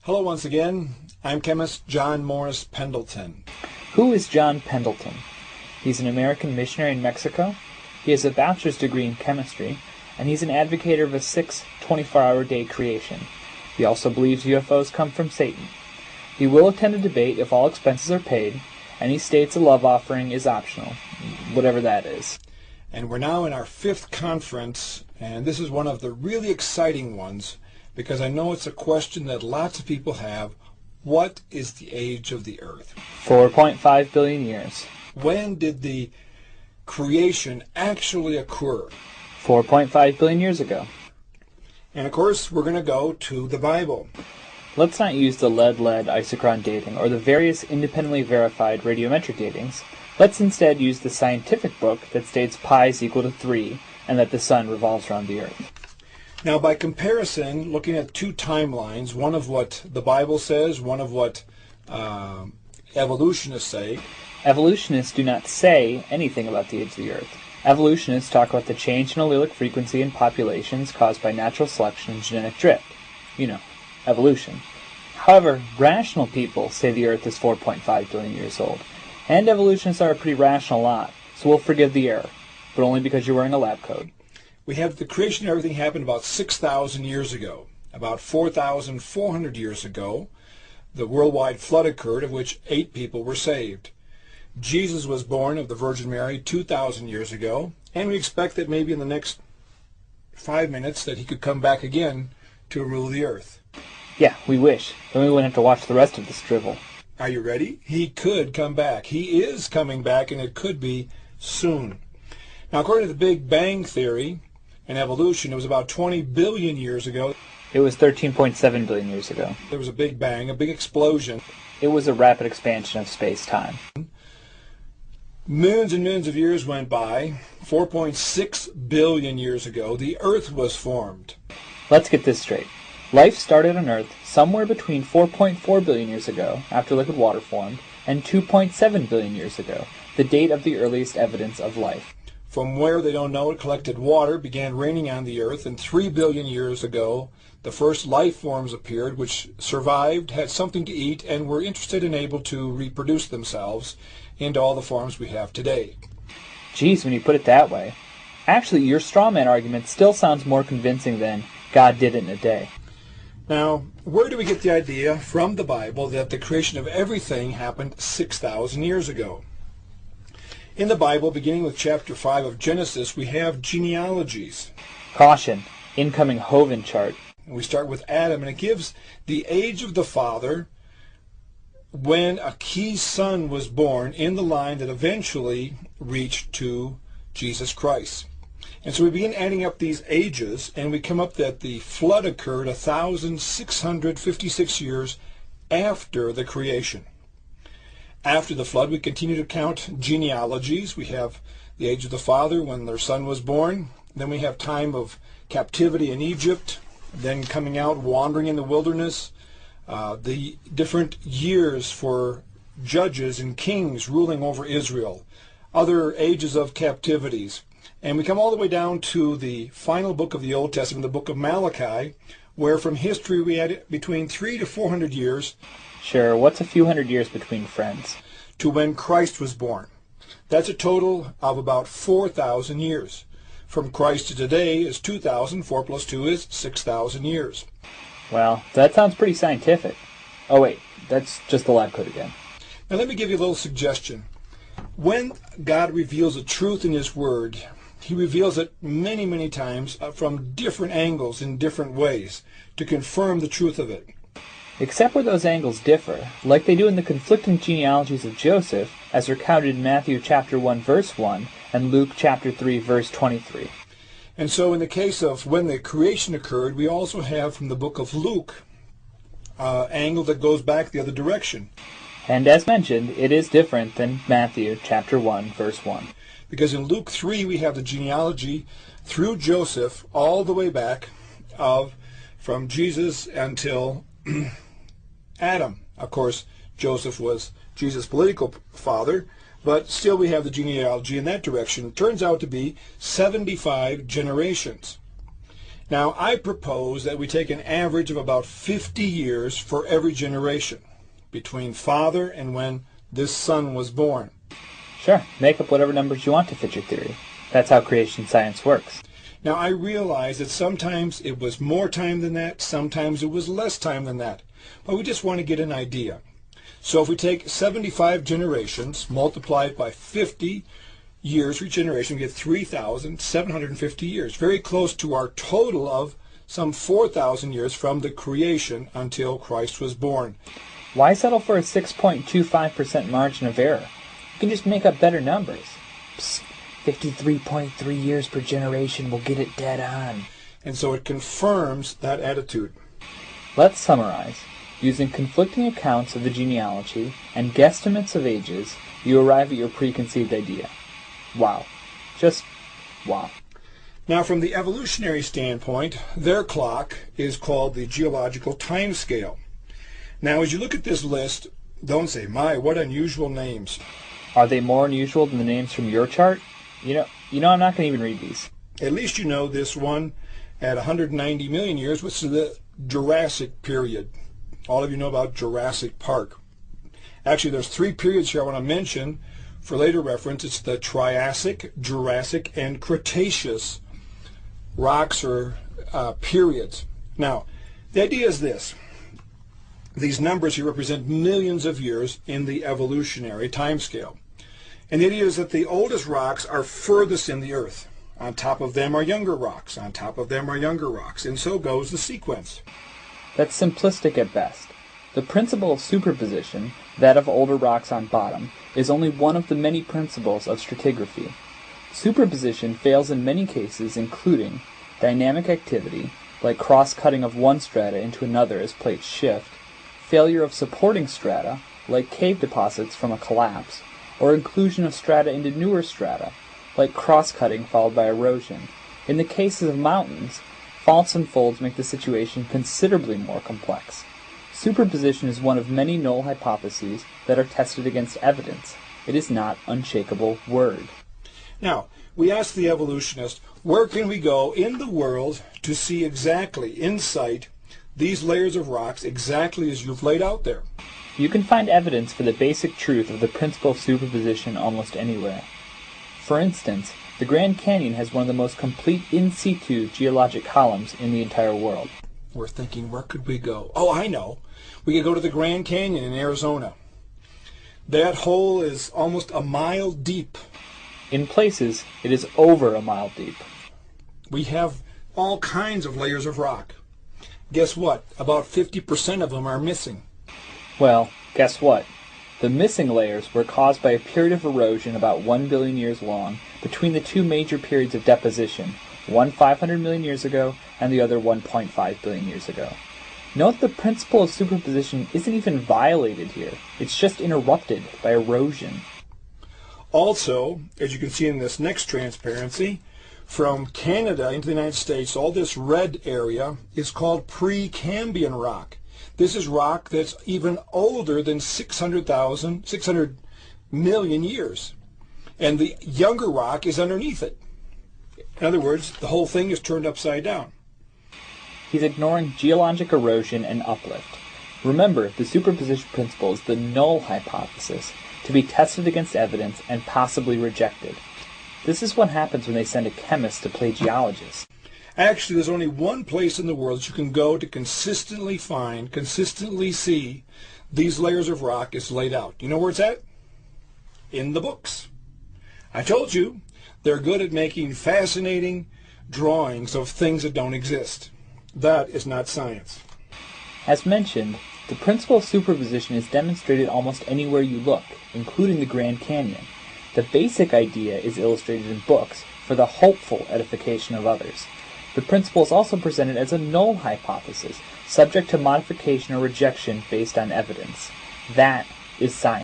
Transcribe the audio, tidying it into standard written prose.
Hello once again. I'm chemist John Morris Pendleton. Who is John Pendleton? He's an American missionary in Mexico. He has a bachelor's degree in chemistry, and he's an advocate of a 24-hour day creation. He also believes UFOs come from Satan. He will attend a debate if all expenses are paid, and he states a love offering is optional, whatever that is. And we're now in our 5th conference, and this is one of the really exciting ones, because I know it's a question that lots of people have. What is the age of the earth? 4.5 billion years. When did the creation actually occur? 4.5 billion years ago. And of course, we're going to go to the Bible. Let's not use the lead-lead isochron dating or the various independently verified radiometric datings. Let's instead use the scientific book that states pi is equal to 3 and that the sun revolves around the earth. Now, by comparison, looking at two timelines, one of what the Bible says, one of what evolutionists say. Evolutionists do not say anything about the age of the earth. Evolutionists talk about the change in allelic frequency in populations caused by natural selection and genetic drift. You know, evolution. However, rational people say the earth is 4.5 billion years old. And evolutionists are a pretty rational lot, so we'll forgive the error, but only because you're wearing a lab coat. We have the creation of everything happened about 6,000 years ago. About 4,400 years ago, the worldwide flood occurred, of which 8 people were saved. Jesus was born of the Virgin Mary 2,000 years ago, and we expect that maybe in the next 5 minutes that he could come back again to rule the earth. Yeah, we wish. Then we wouldn't have to watch the rest of this drivel. Are you ready? He could come back. He is coming back, and it could be soon. Now, according to the Big Bang Theory and evolution, it was about 20 billion years ago. It was 13.7 billion years ago. There was a big bang, a big explosion. It was a rapid expansion of space-time. Millions and millions of years went by. 4.6 billion years ago, the Earth was formed. Let's get this straight. Life started on Earth somewhere between 4.4 billion years ago, after liquid water formed, and 2.7 billion years ago, the date of the earliest evidence of life. From where they don't know, it collected water, began raining on the Earth, and 3 billion years ago, the first life forms appeared, which survived, had something to eat, and were interested and able to reproduce themselves into all the forms we have today. Geez, when you put it that way. Actually, your straw man argument still sounds more convincing than God did it in a day. Now, where do we get the idea from the Bible that the creation of everything happened 6,000 years ago? In the Bible, beginning with chapter 5 of Genesis, we have genealogies. Caution, incoming Hovind chart. And we start with Adam, and it gives the age of the father when a key son was born in the line that eventually reached to Jesus Christ. And so we begin adding up these ages, and we come up that the flood occurred 1,656 years after the creation. After the flood, we continue to count genealogies. We have the age of the father when their son was born. Then we have time of captivity in Egypt, then coming out, wandering in the wilderness, the different years for judges and kings ruling over Israel, other ages of captivities. And we come all the way down to the final book of the Old Testament, the book of Malachi, where from history we add between 300 to 400 years. Sure, what's a few hundred years between friends? To when Christ was born. That's a total of about 4,000 years. From Christ to today is 2,000. 4 plus 2 is 6,000 years. Well, that sounds pretty scientific. Oh wait, that's just the lab coat again. Now let me give you a little suggestion. When God reveals a truth in His Word, He reveals it many, many times from different angles in different ways to confirm the truth of it. Except where those angles differ, like they do in the conflicting genealogies of Joseph, as recounted in Matthew chapter 1 verse 1 and Luke chapter 3 verse 23. And so in the case of when the creation occurred, we also have from the book of Luke angle that goes back the other direction. And as mentioned, it is different than Matthew chapter 1 verse 1. Because in Luke 3 we have the genealogy through Joseph all the way back from Jesus until Adam. Of course, Joseph was Jesus' political father, but still we have the genealogy in that direction. It turns out to be 75 generations. Now, I propose that we take an average of about 50 years for every generation, between father and when this son was born. Sure, make up whatever numbers you want to fit your theory. That's how creation science works. Now, I realize that sometimes it was more time than that, sometimes it was less time than that, but we just want to get an idea. So if we take 75 generations, multiplied by 50 years for each generation, we get 3,750 years, very close to our total of some 4,000 years from the creation until Christ was born. Why settle for a 6.25% margin of error? You can just make up better numbers. Psst, 53.3 years per generation will get it dead on. And so it confirms that attitude. Let's summarize. Using conflicting accounts of the genealogy and guesstimates of ages, you arrive at your preconceived idea. Wow. Just wow. Now, from the evolutionary standpoint, their clock is called the geological time scale. Now, as you look at this list, don't say, my, what unusual names. Are they more unusual than the names from your chart? You know, I'm not going to even read these. At least you know this one at 190 million years, which is the Jurassic period. All of you know about Jurassic Park. Actually, there's 3 periods here I want to mention for later reference. It's the Triassic, Jurassic, and Cretaceous rocks or periods. Now, the idea is this. These numbers here represent millions of years in the evolutionary time scale. And the idea is that the oldest rocks are furthest in the earth. On top of them are younger rocks. On top of them are younger rocks. And so goes the sequence. That's simplistic at best. The principle of superposition, that of older rocks on bottom, is only one of the many principles of stratigraphy. Superposition fails in many cases, including dynamic activity, like cross-cutting of one strata into another as plates shift, failure of supporting strata, like cave deposits from a collapse, or inclusion of strata into newer strata, like cross-cutting followed by erosion. In the cases of mountains, faults and folds make the situation considerably more complex. Superposition is one of many null hypotheses that are tested against evidence. It is not unshakable word. Now, we asked the evolutionist, where can we go in the world to see exactly, in sight, these layers of rocks exactly as you've laid out there? You can find evidence for the basic truth of the principle of superposition almost anywhere. For instance, the Grand Canyon has one of the most complete in situ geologic columns in the entire world. We're thinking, where could we go? Oh, I know. We could go to the Grand Canyon in Arizona. That hole is almost a mile deep. In places, it is over a mile deep. We have all kinds of layers of rock. Guess what? About 50% of them are missing. Well, guess what? The missing layers were caused by a period of erosion about 1 billion years long between the 2 major periods of deposition, one 500 million years ago and the other 1.5 billion years ago. Note the principle of superposition isn't even violated here. It's just interrupted by erosion. Also, as you can see in this next transparency, from Canada into the United States, all this red area is called Precambrian rock. This is rock that's even older than 600 million years. And the younger rock is underneath it. In other words, the whole thing is turned upside down. He's ignoring geologic erosion and uplift. Remember, the superposition principle is the null hypothesis, to be tested against evidence and possibly rejected. This is what happens when they send a chemist to play geologist. Actually, there's only one place in the world that you can go to consistently find, consistently see these layers of rock is laid out. You know where it's at? In the books. I told you, they're good at making fascinating drawings of things that don't exist. That is not science. As mentioned, the principle of superposition is demonstrated almost anywhere you look, including the Grand Canyon. The basic idea is illustrated in books for the hopeful edification of others. The principle is also presented as a null hypothesis, subject to modification or rejection based on evidence. That is science.